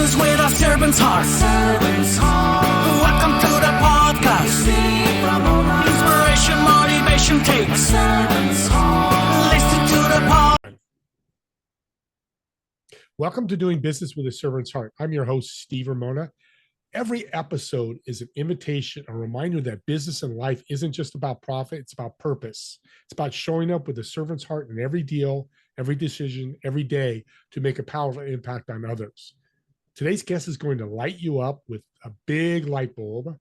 business with a servant's heart. Welcome to the podcast. Inspiration, motivation takes. Listen to the pod. Welcome to Doing Business with a Servant's Heart. I'm your host, Steve Ramona. Every episode is an invitation, a reminder that business and life isn't just about profit, it's about purpose. It's about showing up with a servant's heart in every deal, every decision, every day to make a powerful impact on others. Today's guest is going to light you up with a big light bulb.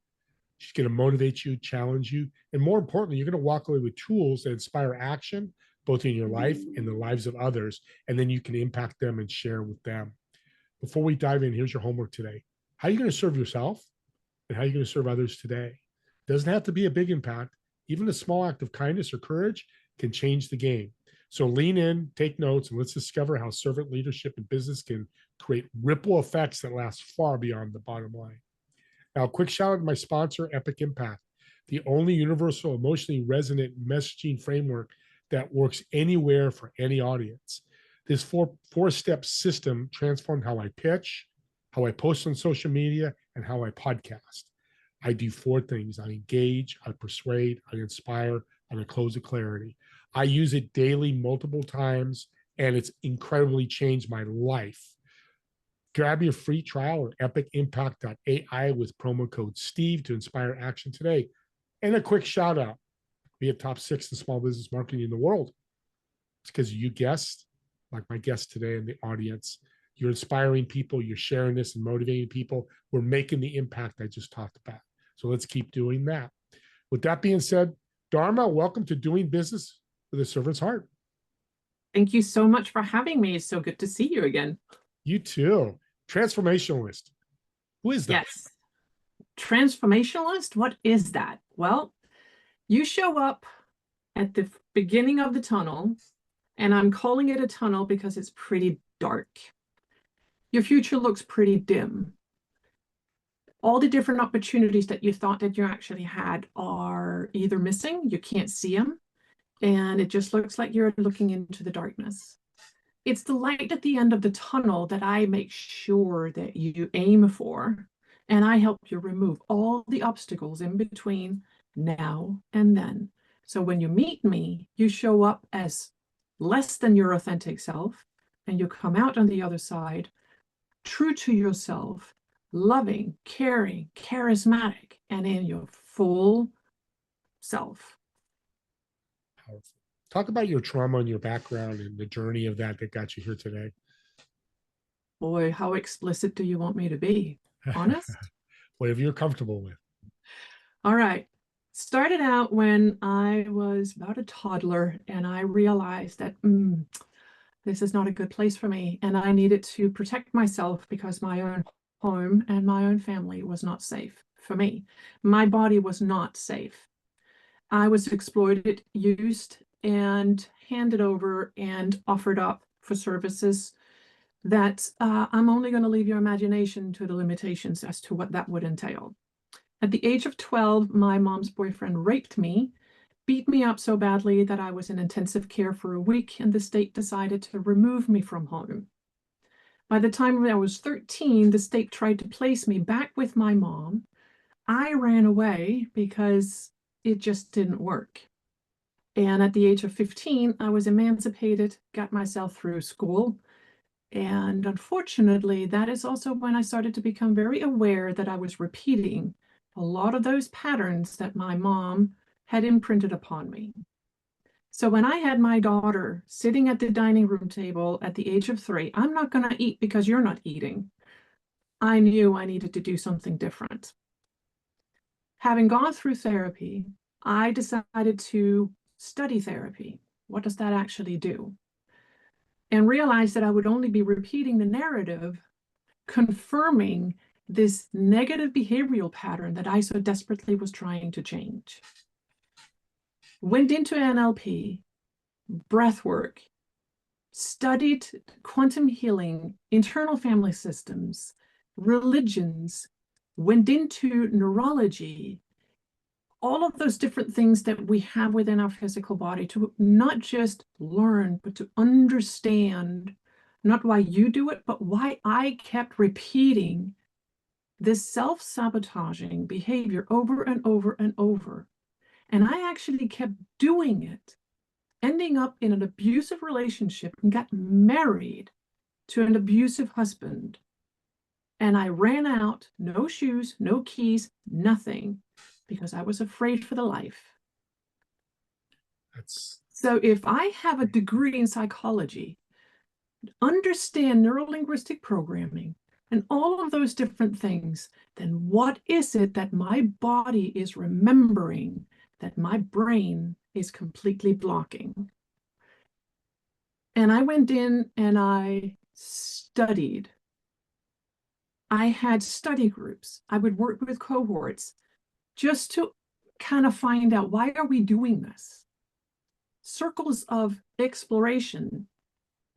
She's going to motivate you, challenge you, and more importantly, you're going to walk away with tools that inspire action, both in your life and the lives of others, and then you can impact them and share with them. Before we dive in, here's your homework today. How are you going to serve yourself and how are you going to serve others today? It doesn't have to be a big impact. Even a small act of kindness or courage can change the game. So lean in, take notes, and let's discover how servant leadership in business can create ripple effects that last far beyond the bottom line. Now, a quick shout out to my sponsor, Epic Impact, the only universal emotionally resonant messaging framework that works anywhere for any audience. This four-step system transformed how I pitch, how I post on social media, and how I podcast. I do four things. I engage, I persuade, I inspire, and I close with clarity. I use it daily, multiple times, and it's incredibly changed my life. Grab your free trial at epicimpact.ai with promo code Steve to inspire action today. And a quick shout out. We have top 6 in small business marketing in the world. It's because you guests, like my guest today in the audience, you're inspiring people, you're sharing this and motivating people. We're making the impact I just talked about. So let's keep doing that. With that being said, Dharma, welcome to Doing Business with a Servant's Heart. Thank you so much for having me. It's so good to see you again. You too. Transformationalist. Who is that? Yes. Transformationalist? What is that? Well, you show up at the beginning of the tunnel, and I'm calling it a tunnel because it's pretty dark. Your future looks pretty dim. All the different opportunities that you thought that you actually had are either missing, you can't see them, and it just looks like you're looking into the darkness. It's the light at the end of the tunnel that I make sure that you aim for, and I help you remove all the obstacles in between now and then. So when you meet me, you show up as less than your authentic self, and you come out on the other side true to yourself, loving, caring, charismatic, and in your full self. Powerful. Talk about your trauma and your background and the journey of that got you here today. Boy, how explicit do you want me to be? Honest? Whatever you're comfortable with. All right. Started out when I was about a toddler, and I realized that this is not a good place for me, and I needed to protect myself because my own home and my own family was not safe for me. My body was not safe. I was exploited, used, and handed over and offered up for services that I'm only going to leave your imagination to the limitations as to what that would entail. At the age of 12, my mom's boyfriend raped me, beat me up so badly that I was in intensive care for a week, and the state decided to remove me from home. By the time I was 13, the state tried to place me back with my mom. I ran away because it just didn't work. And at the age of 15, I was emancipated, got myself through school. And unfortunately, that is also when I started to become very aware that I was repeating a lot of those patterns that my mom had imprinted upon me. So when I had my daughter sitting at the dining room table at the age of 3, I'm not going to eat because you're not eating. I knew I needed to do something different. Having gone through therapy, I decided to study therapy. What does that actually do? And realized that I would only be repeating the narrative, confirming this negative behavioral pattern that I so desperately was trying to change. Went into NLP, breathwork, studied quantum healing, internal family systems, religions, went into neurology, all of those different things that we have within our physical body to not just learn, but to understand not why you do it, but why I kept repeating this self-sabotaging behavior over and over and over. And I actually kept doing it, ending up in an abusive relationship and got married to an abusive husband. And I ran out, no shoes, no keys, nothing, because I was afraid for the life. So if I have a degree in psychology, understand neurolinguistic programming, and all of those different things, then what is it that my body is remembering that my brain is completely blocking? And I went in and I studied. I had study groups. I would work with cohorts just to kind of find out, why are we doing this? Circles of exploration,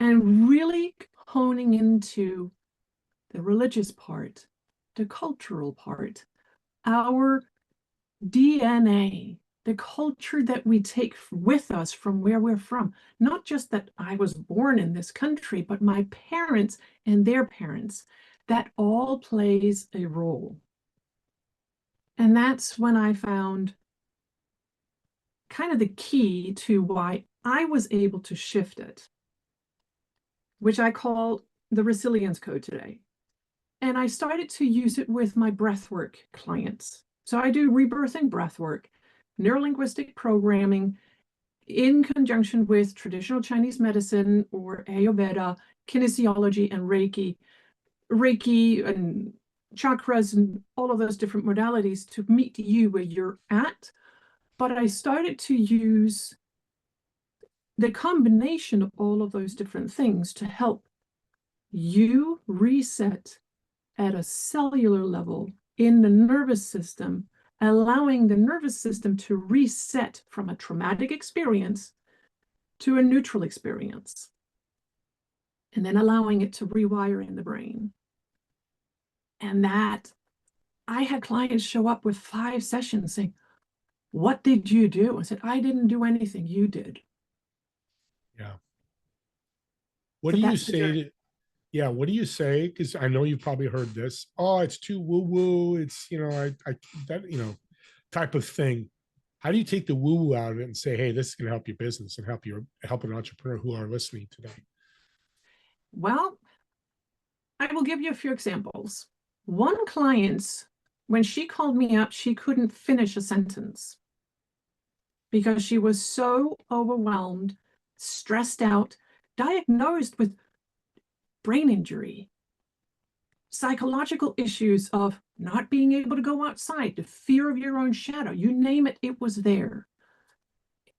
and really honing into the religious part, the cultural part, our DNA, the culture that we take with us from where we're from. Not just that I was born in this country, but my parents and their parents. That all plays a role. And that's when I found kind of the key to why I was able to shift it, which I call the resilience code today. And I started to use it with my breathwork clients. So I do rebirthing breathwork, neurolinguistic programming in conjunction with traditional Chinese medicine or Ayurveda, kinesiology, and Reiki and chakras and all of those different modalities to meet you where you're at. But I started to use the combination of all of those different things to help you reset at a cellular level in the nervous system, allowing the nervous system to reset from a traumatic experience to a neutral experience, and then allowing it to rewire in the brain. And that, I had clients show up with 5 sessions saying, "What did you do?" I said, "I didn't do anything, you did." Yeah. What So do you that's the say journey. to, yeah, what do you say? Because I know you've probably heard this. Oh, it's too woo-woo. It's, that, type of thing. How do you take the woo-woo out of it and say, hey, this is going to help your business and help an entrepreneur who are listening today? Well, I will give you a few examples. One client, when she called me up, she couldn't finish a sentence because she was so overwhelmed, stressed out, diagnosed with brain injury, psychological issues of not being able to go outside, the fear of your own shadow, you name it, it was there.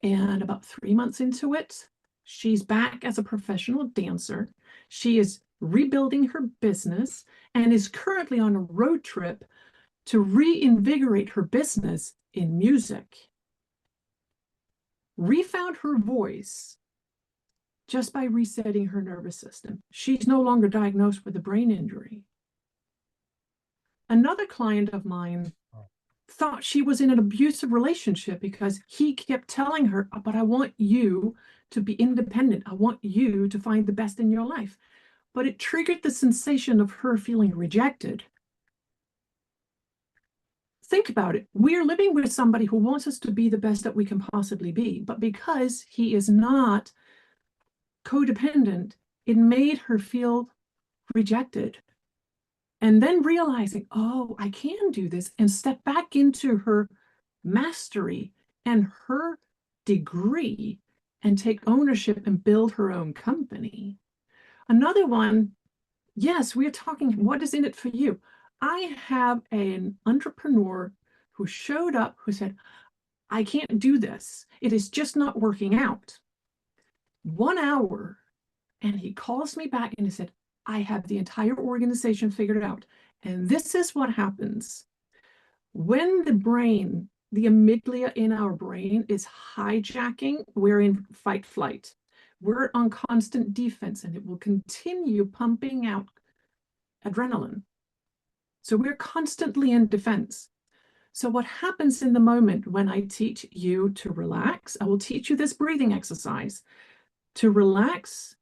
And about 3 months into it, she's back as a professional dancer. She is rebuilding her business and is currently on a road trip to reinvigorate her business in music. Refound her voice just by resetting her nervous system. She's no longer diagnosed with a brain injury. Another client of mine thought she was in an abusive relationship because he kept telling her, "But I want you to be independent. I want you to find the best in your life." But it triggered the sensation of her feeling rejected. Think about it. We're living with somebody who wants us to be the best that we can possibly be, but because he is not codependent, it made her feel rejected. And then realizing, oh, I can do this, and step back into her mastery and her degree and take ownership and build her own company. Another one, yes, we're talking, what is in it for you? I have an entrepreneur who showed up who said, "I can't do this. It is just not working out." 1 hour, and he calls me back and he said, "I have the entire organization figured out." And this is what happens when the brain, the amygdala in our brain is hijacking, we're in fight flight. We're on constant defense, and it will continue pumping out adrenaline. So we're constantly in defense. So what happens in the moment when I teach you to relax, I will teach you this breathing exercise to relax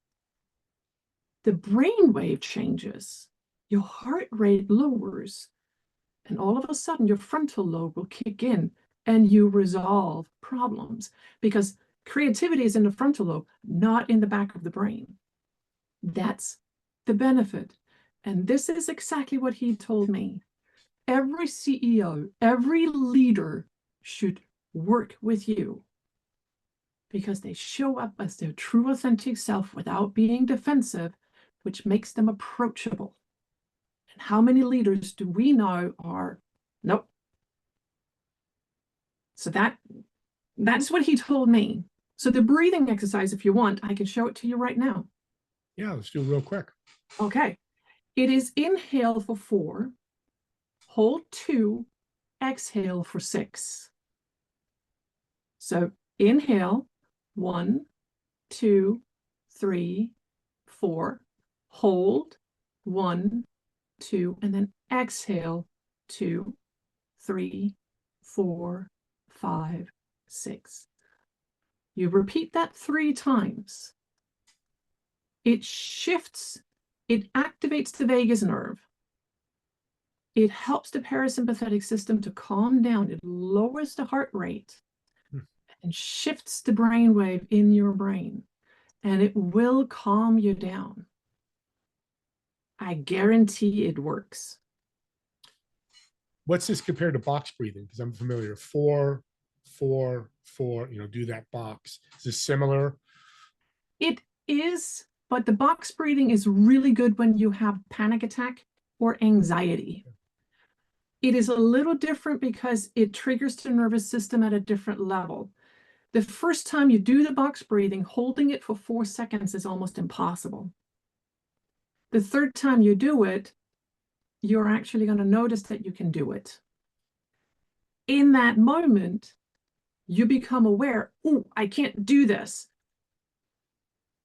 the brainwave changes, your heart rate lowers, and all of a sudden your frontal lobe will kick in and you resolve problems, because creativity is in the frontal lobe, not in the back of the brain. That's the benefit. And this is exactly what he told me. Every CEO, every leader should work with you because they show up as their true authentic self without being defensive, which makes them approachable. And how many leaders do we know are, nope. So that's what he told me. So the breathing exercise, if you want, I can show it to you right now. Yeah, let's do it real quick. Okay. It is inhale for 4, hold 2, exhale for 6. So inhale, 1, 2, 3, 4, hold, 1, 2, and then exhale, 2, 3, 4, 5, 6. You repeat that 3 times. It shifts, it activates the vagus nerve. It helps the parasympathetic system to calm down. It lowers the heart rate and shifts the brainwave in your brain, and it will calm you down. I guarantee it works. What's this compared to box breathing? Because I'm familiar. 4, 4, 4, do that box. Is this similar? It is, but the box breathing is really good when you have panic attack or anxiety. It is a little different because it triggers the nervous system at a different level. The first time you do the box breathing, holding it for 4 seconds is almost impossible. The third time you do it, you're actually going to notice that you can do it. In that moment, you become aware, oh, I can't do this.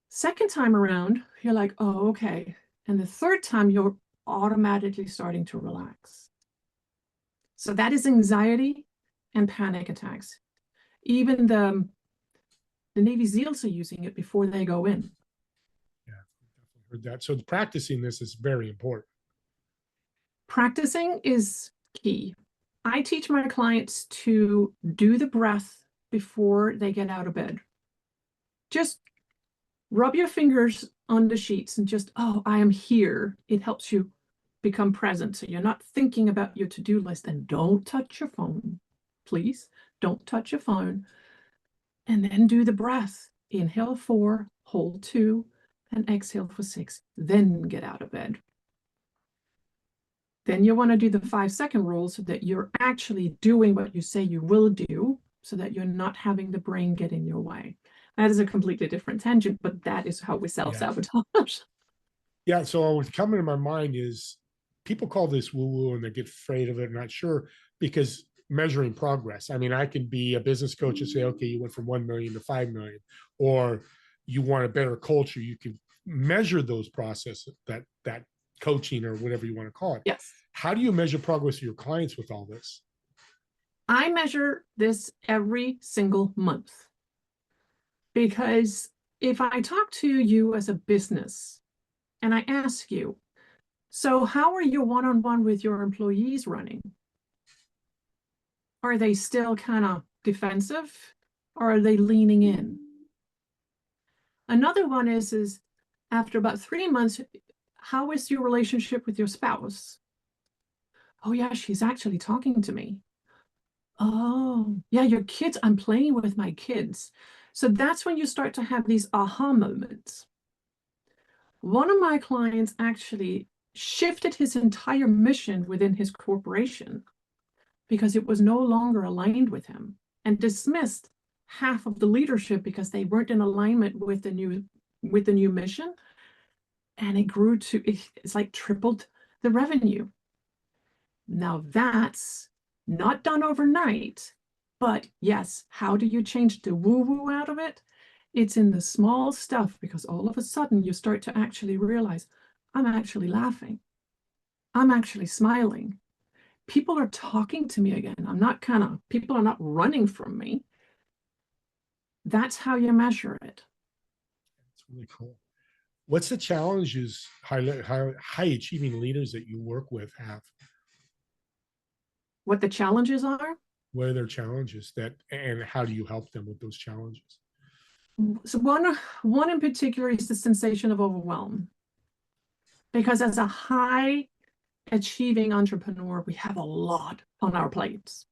Second time around, you're like, oh, okay. And the third time, you're automatically starting to relax. So that is anxiety and panic attacks. Even the Navy SEALs are using it before they go in. Yeah, definitely heard that. So practicing this is very important. Practicing is key. I teach my clients to do the breath before they get out of bed. Just rub your fingers on the sheets and just, oh, I am here. It helps you become present. So you're not thinking about your to-do list. And don't touch your phone. Please don't touch your phone. And then do the breath. Inhale 4, hold 2, and exhale for 6. Then get out of bed. Then you want to do the 5-second rule so that you're actually doing what you say you will do, so that you're not having the brain get in your way. That is a completely different tangent, but that is how we self-sabotage. Yeah. So what's coming to my mind is people call this woo-woo and they get afraid of it, not sure, because measuring progress. I mean, I can be a business coach and say, okay, you went from 1 million to 5 million, or you want a better culture. You can measure those processes, that coaching or whatever you want to call it. Yes. How do you measure progress of your clients with all this? I measure this every single month, because if I talk to you as a business and I ask you, so how are your one-on-one with your employees running? Are they still kind of defensive, or are they leaning in? Another one is after about 3 months, how is your relationship with your spouse? Oh yeah, she's actually talking to me. Oh yeah, your kids, I'm playing with my kids. So that's when you start to have these aha moments. One of my clients actually shifted his entire mission within his corporation because it was no longer aligned with him, and dismissed half of the leadership because they weren't in alignment with the new mission. And it grew to, it's like tripled the revenue. Now that's not done overnight, but yes, how do you change the woo-woo out of it? It's in the small stuff, because all of a sudden you start to actually realize, I'm actually laughing. I'm actually smiling. People are talking to me again. People are not running from me. That's how you measure it. It's really cool. What's the challenges high achieving leaders that you work with have? What the challenges are? What are their challenges and how do you help them with those challenges? So one in particular is the sensation of overwhelm. Because as a high achieving entrepreneur, we have a lot on our plates.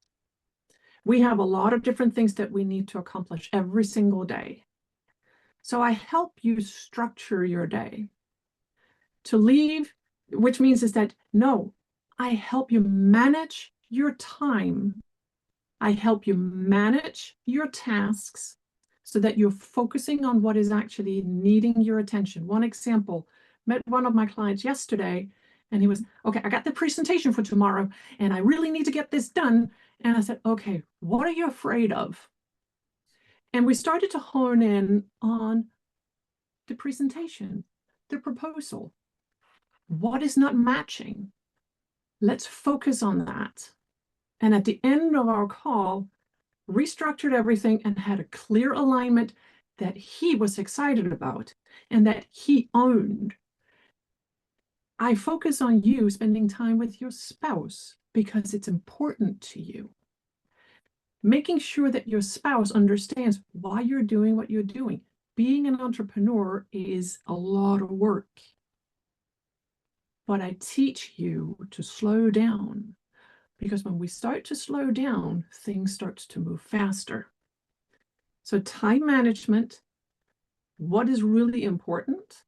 We have a lot of different things that we need to accomplish every single day. So I help you structure your day to leave, which means is that, no, I help you manage your time. I help you manage your tasks so that you're focusing on what is actually needing your attention. One example, met one of my clients yesterday, and he was, okay, I got the presentation for tomorrow, and I really need to get this done. And I said, okay, what are you afraid of? And we started to hone in on the presentation, the proposal. What is not matching? Let's focus on that. And at the end of our call, restructured everything and had a clear alignment that he was excited about and that he owned. I focus on you spending time with your spouse because it's important to you. Making sure that your spouse understands why you're doing what you're doing. Being an entrepreneur is a lot of work. But I teach you to slow down, because when we start to slow down, things start to move faster. So time management, what is really important,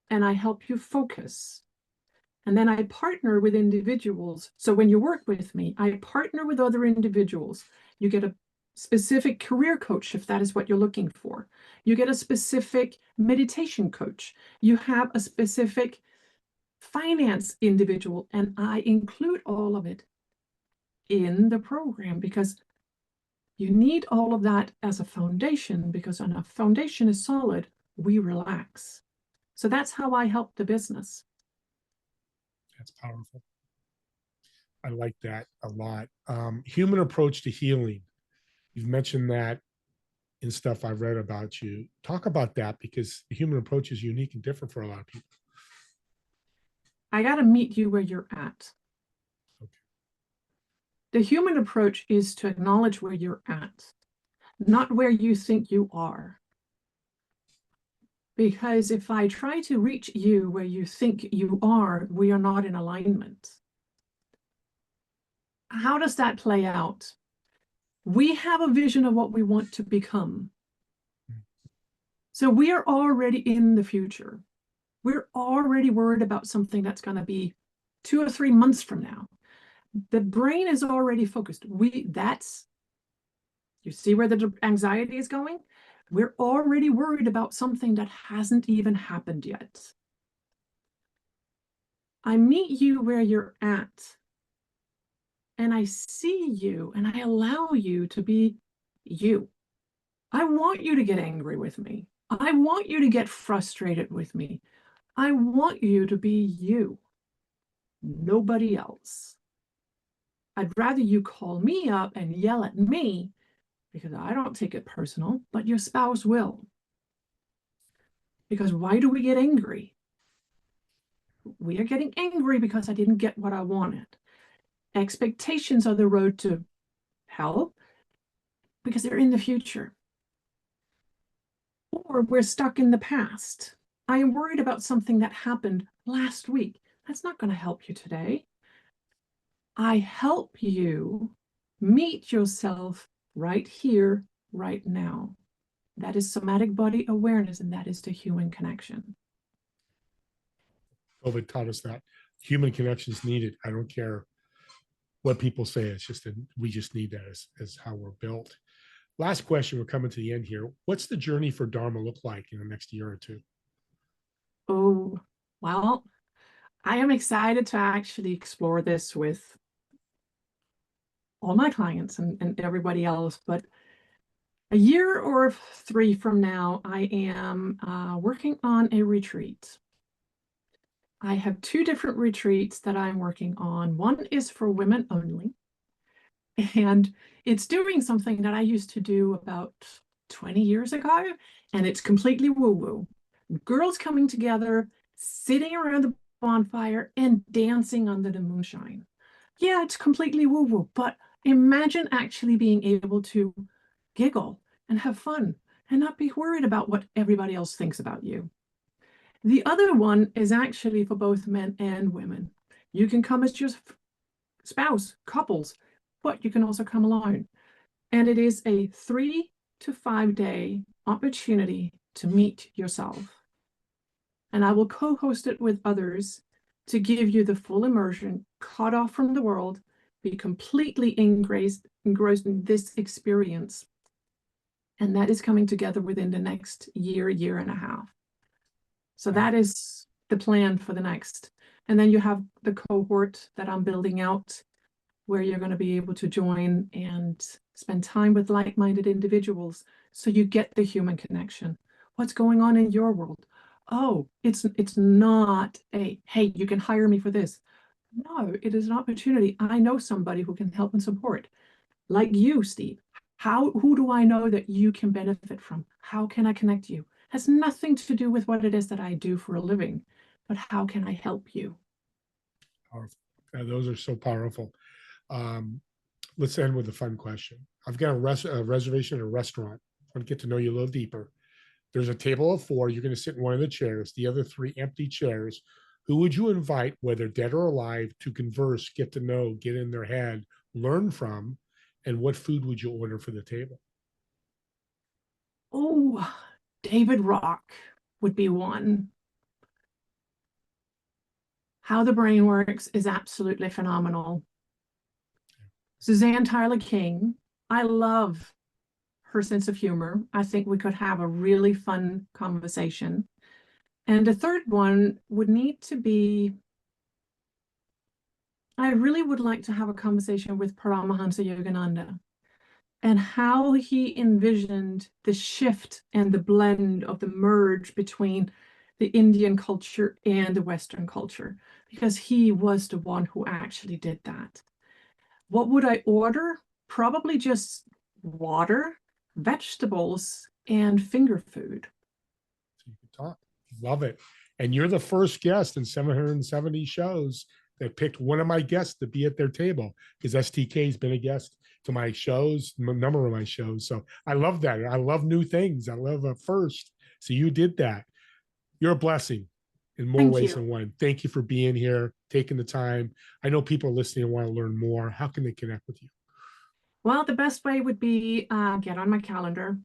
and I help you focus. And then I partner with individuals. So when you work with me, I partner with other individuals. You get a specific career coach if that is what you're looking for. You get a specific meditation coach. You have a specific finance individual, and I include all of it in the program because you need all of that as a foundation, because when a foundation is solid, we relax. So that's how I help the business. That's powerful. I like that a lot. Human approach to healing. You've mentioned that in stuff I've read about you. Talk about that, because the human approach is unique and different for a lot of people. I got to meet you where you're at. Okay. The human approach is to acknowledge where you're at, not where you think you are. Because if I try to reach you where you think you are, we are not in alignment. How does that play out? We have a vision of what we want to become. So we are already in the future. We're already worried about something that's going to be 2 or 3 months from now. The brain is already focused. You see where the anxiety is going? We're already worried about something that hasn't even happened yet. I meet you where you're at, and I see you, and I allow you to be you. I want you to get angry with me. I want you to get frustrated with me. I want you to be you, nobody else. I'd rather you call me up and yell at me, because I don't take it personal, but your spouse will. Because why do we get angry? We are getting angry because I didn't get what I wanted. Expectations are the road to hell because they're in the future. Or we're stuck in the past. I am worried about something that happened last week. That's not going to help you today. I help you meet yourself right here, right now. That is somatic body awareness, and that is the human connection. COVID taught us that human connection is needed. I don't care what people say. It's just that we just need that as how we're built. Last question. We're coming to the end here. What's the journey for Dharma look like in the next year or two? Oh, well, I am excited to actually explore this with all my clients and everybody else. But a year or 3 from now, I am working on a retreat. I have 2 different retreats that I'm working on. One is for women only, and it's doing something that I used to do about 20 years ago, and it's completely woo-woo. Girls coming together, sitting around the bonfire and dancing under the moonshine. Yeah, it's completely woo-woo, but imagine actually being able to giggle and have fun and not be worried about what everybody else thinks about you. The other one is actually for both men and women. You can come as your spouse, couples, but you can also come alone. And it is a 3 to 5 day opportunity to meet yourself. And I will co-host it with others to give you the full immersion, cut off from the world, be completely engrossed in this experience. And that is coming together within the next year, year and a half. So that is the plan for the next. And then you have the cohort that I'm building out, where you're going to be able to join and spend time with like-minded individuals. So you get the human connection. What's going on in your world? Oh, it's not a, hey, you can hire me for this. No, it is an opportunity. I know somebody who can help and support, like you, Steve. Who do I know that you can benefit from? How can I connect you? Has nothing to do with what it is that I do for a living, but how can I help you? Powerful. Those are so powerful. Let's end with a fun question. I've got a reservation at a restaurant. I want to get to know you a little deeper. There's a table of 4. You're going to sit in one of the chairs, the other 3 empty chairs. Who would you invite, whether dead or alive, to converse, get to know, get in their head, learn from, and what food would you order for the table? Oh, David Rock would be one. How the Brain Works is absolutely phenomenal. Suzanne Tyler King, I love her sense of humor. I think we could have a really fun conversation. And a third one would need to be, I really would like to have a conversation with Paramahansa Yogananda and how he envisioned the shift and the blend of the merge between the Indian culture and the Western culture, because he was the one who actually did that. What would I order? Probably just water, vegetables, and finger food. So you can talk. Love it. And you're the first guest in 770 shows that picked one of my guests to be at their table, because STK has been a guest to my shows, a number of my shows. So I love that. I love new things. I love a first. So you did that. You're a blessing in more ways than one. Thank you for being here, taking the time. I know people listening and want to learn more. How can they connect with you? Well, the best way would be get on my calendar.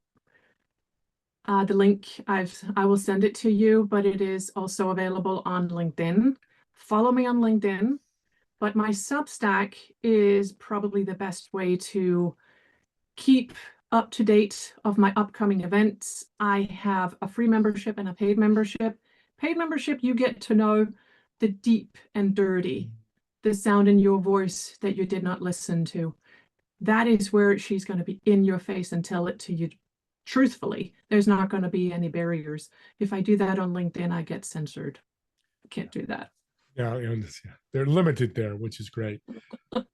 The link, I will send it to you, but it is also available on LinkedIn. Follow me on LinkedIn, but my Substack is probably the best way to keep up to date of my upcoming events. I have a free membership and a paid membership. Paid membership, you get to know the deep and dirty, the sound in your voice that you did not listen to. That is where she's going to be in your face and tell it to you truthfully. There's not going to be any barriers. If I do that on LinkedIn, I get censored. I can't do that. Yeah, and they're limited there, which is great.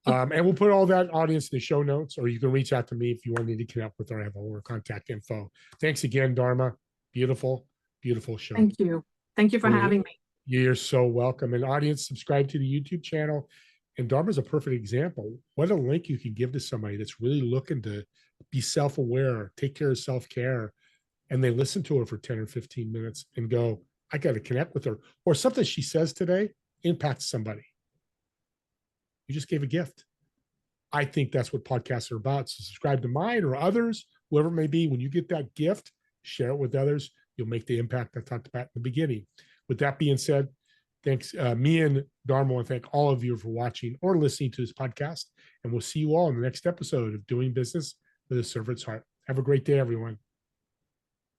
And we'll put all that audience in the show notes, or you can reach out to me if you want me to connect with her. I have all her contact info. Thanks again, Dharma. Beautiful, beautiful show. Thank you. Thank you for having me. You're so welcome. And audience, subscribe to the YouTube channel. And Dharma's a perfect example. What a link you can give to somebody that's really looking to be self-aware, take care of self-care, and they listen to her for 10 or 15 minutes and go, I got to connect with her. Or something she says today impacts somebody. You just gave a gift. I think that's what podcasts are about. So subscribe to mine or others, whoever it may be. When you get that gift, share it with others. You'll make the impact I talked about in the beginning. With that being said, thanks. Me and Dharma want to thank all of you for watching or listening to this podcast. And we'll see you all in the next episode of Doing Business with a Servant's Heart. Have a great day, everyone.